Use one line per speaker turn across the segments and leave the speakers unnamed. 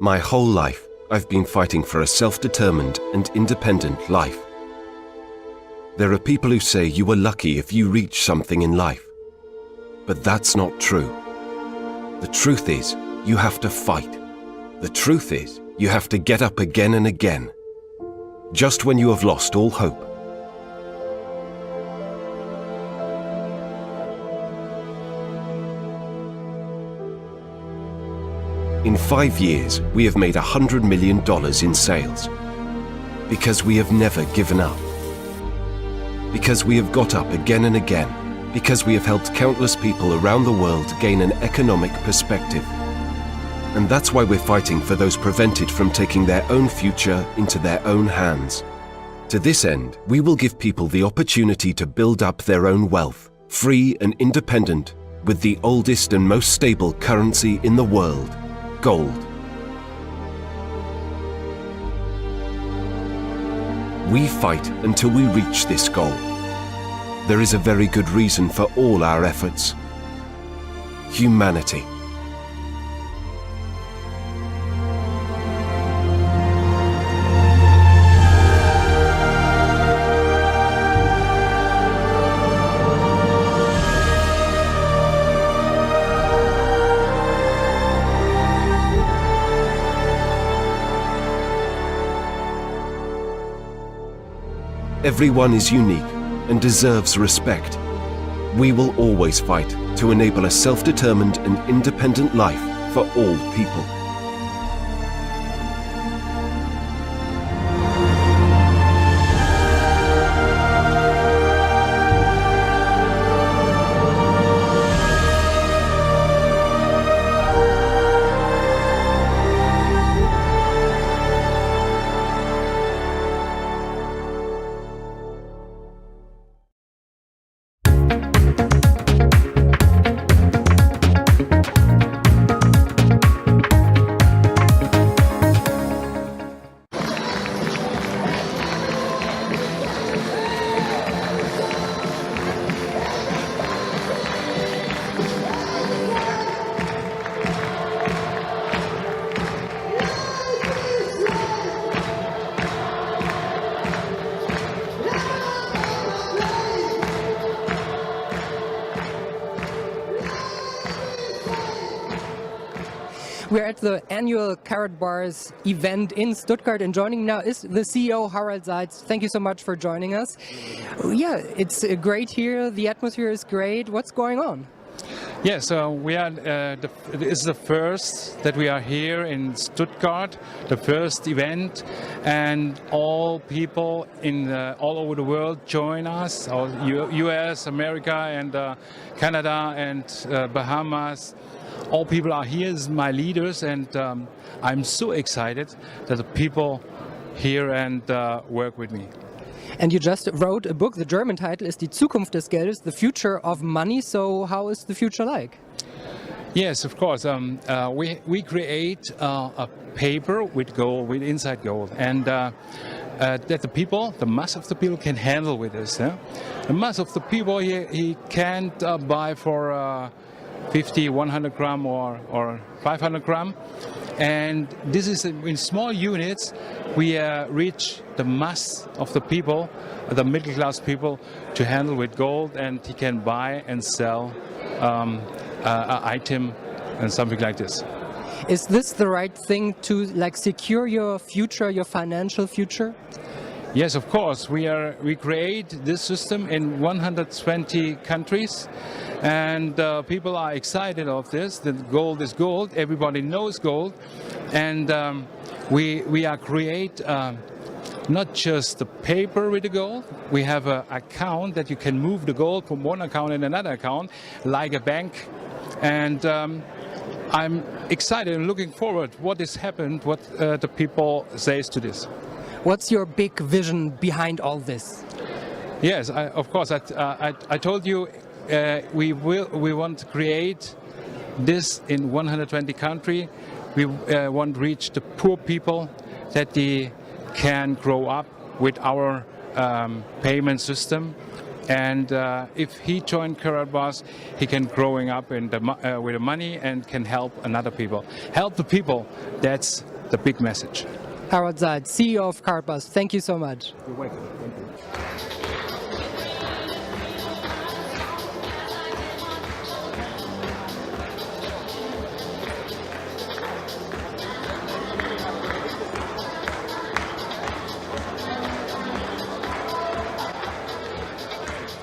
My whole life, I've been fighting for a self-determined and independent life. There are people who say you were lucky if you reach something in life. But that's not true. The truth is, you have to fight. The truth is, you have to get up again and again, just when you have lost all hope. In 5 years, we have made $100 million in sales. Because we have never given up. Because we have got up again and again. Because we have helped countless people around the world gain an economic perspective. And that's why we're fighting for those prevented from taking their own future into their own hands. To this end, we will give people the opportunity to build up their own wealth, free and independent, with the oldest and most stable currency in the world, gold. We fight until we reach this goal. There is a very good reason for all our efforts. Humanity. Everyone is unique and deserves respect. We will always fight to enable a self-determined and independent life for all people.
We're at the annual Karatbars event in Stuttgart, and joining now is the CEO, Harald Seitz. Thank you so much for joining us. Yeah, it's great here. The atmosphere is great. What's going on?
Yeah, so we are. This is the first that we are here in Stuttgart, the first event, and all people in all over the world join us. U.S., America, and Canada, and Bahamas. All people are here as my leaders, and I'm so excited that the people here and work with me.
And you just wrote a book. The German title is Die Zukunft des Geldes, The Future of Money. So how is the future like?
Yes, of course. We create a paper with gold, with inside gold, and that the people, the mass of the people, can handle with this. The mass of the people he can't buy for 50, 100 gram or 500 gram. And this is in small units we reach the mass of the people, the middle class people, to handle with gold, and he can buy and sell an item and something like this.
Is this the right thing to secure your future, your financial future?
Yes, of course. We create this system in 120 countries, and people are excited of this. That gold is gold. Everybody knows gold, and we are create not just the paper with the gold. We have an account that you can move the gold from one account and another account, like a bank, and I'm excited and looking forward what has happened, what the people says to this.
What's your big vision behind all this?
Yes, of course. I told you we want to create this in 120 countries. We want to reach the poor people, that they can grow up with our payment system, And if he joined Karatbars, he can growing up with the money and can help another people. Help the people, that's the big message.
Harald Seitz, CEO of Karatbars, thank you so much.
You're welcome. Thank you.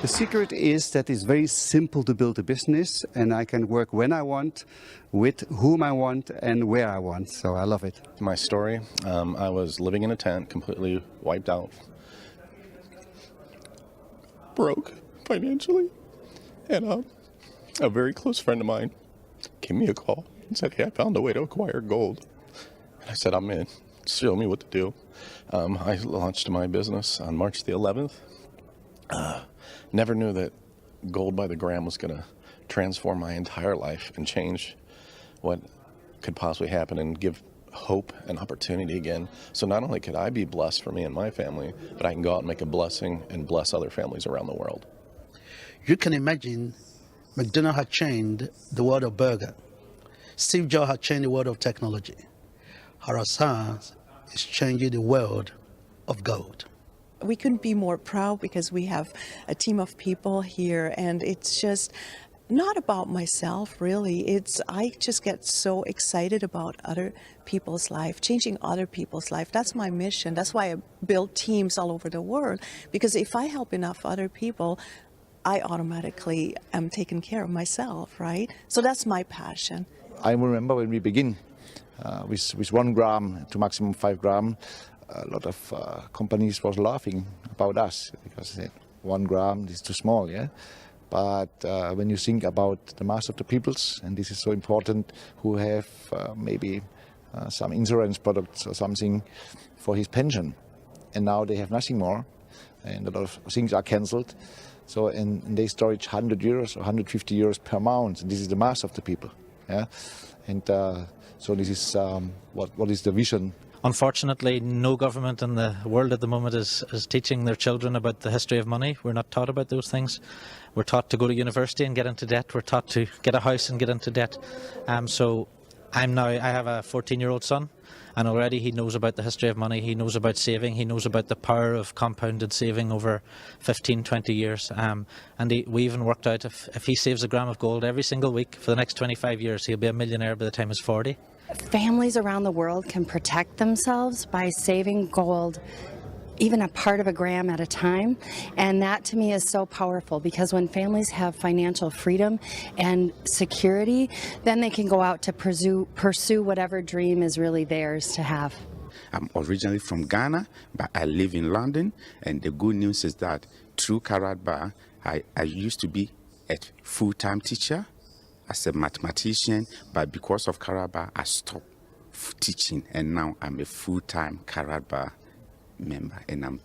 The secret is that it's very simple to build a business, and I can work when I want, with whom I want, and where I want. So I love it.
My story, I was living in a tent, completely wiped out, broke financially, and a very close friend of mine gave me a call and said, "Hey, I found a way to acquire gold." And I said, "I'm in. Show me what to do." I launched my business on March the 11th. Never knew that gold by the gram was going to transform my entire life and change what could possibly happen and give hope and opportunity again. So not only could I be blessed for me and my family, but I can go out and make a blessing and bless other families around the world.
You can imagine McDonald's had changed the world of burger. Steve Jobs had changed the world of technology. Harald Seitz is changing the world of gold.
We couldn't be more proud because we have a team of people here, and it's just not about myself, really. I just get so excited about other people's life, changing other people's life. That's my mission. That's why I build teams all over the world, because if I help enough other people, I automatically am taking care of myself, right? So that's my passion.
I remember when we begin with 1 gram to maximum 5 gram, a lot of companies was laughing about us because they said 1 gram is too small, yeah. But when you think about the mass of the peoples, and this is so important, who have maybe some insurance products or something for his pension, and now they have nothing more, and a lot of things are cancelled. So and they storage €100 or €150 per month, and this is the mass of the people, yeah. And so this is what is the vision.
Unfortunately, no government in the world at the moment is teaching their children about the history of money. We're not taught about those things. We're taught to go to university and get into debt. We're taught to get a house and get into debt. So I have a 14-year-old son, and already he knows about the history of money. He knows about saving. He knows about the power of compounded saving over 15, 20 years. And we even worked out if he saves a gram of gold every single week for the next 25 years, he'll be a millionaire by the time he's 40.
Families around the world can protect themselves by saving gold, even a part of a gram at a time, and that to me is so powerful, because when families have financial freedom and security, then they can go out to pursue whatever dream is really theirs to have.
I'm originally from Ghana, but I live in London, and the good news is that through Karatbars, I used to be a full-time teacher as a mathematician, but because of Karatbars, I stopped teaching, and now I'm a full-time Karatbars member, and I'm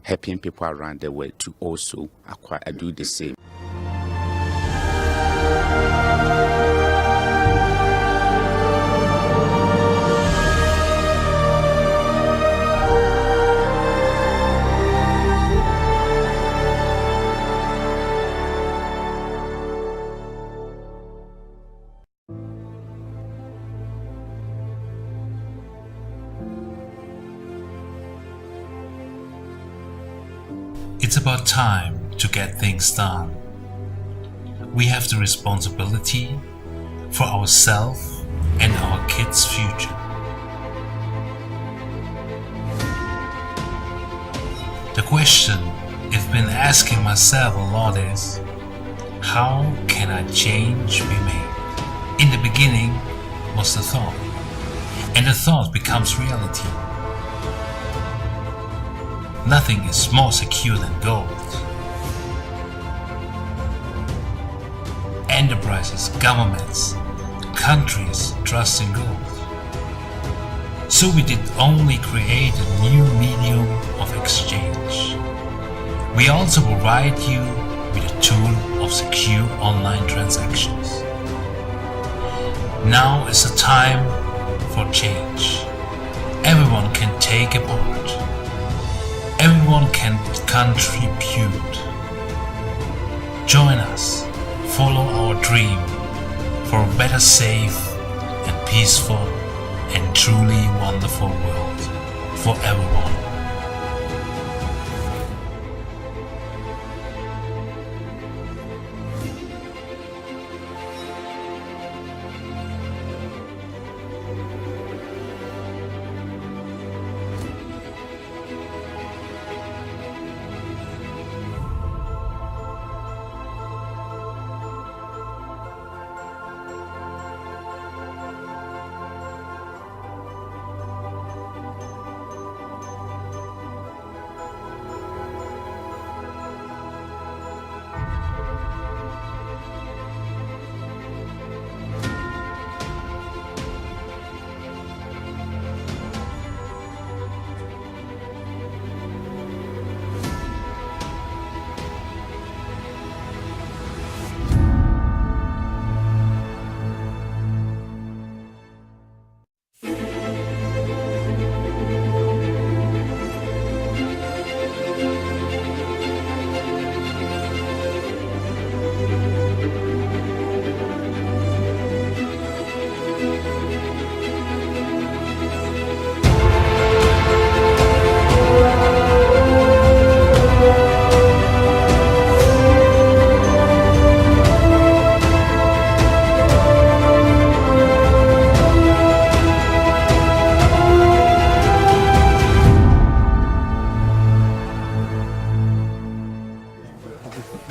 helping people around the world to also do the same.
It's about time to get things done. We have the responsibility for ourselves and our kids' future. The question I've been asking myself a lot is, how can a change be made? In the beginning was the thought, and the thought becomes reality. Nothing is more secure than gold. Enterprises, governments, countries trust in gold. So we did only create a new medium of exchange. We also provide you with a tool of secure online transactions. Now is the time for change. Everyone can take a part. Everyone can contribute. Join us, follow our dream for a better, safe and peaceful and truly wonderful world for everyone.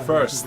First.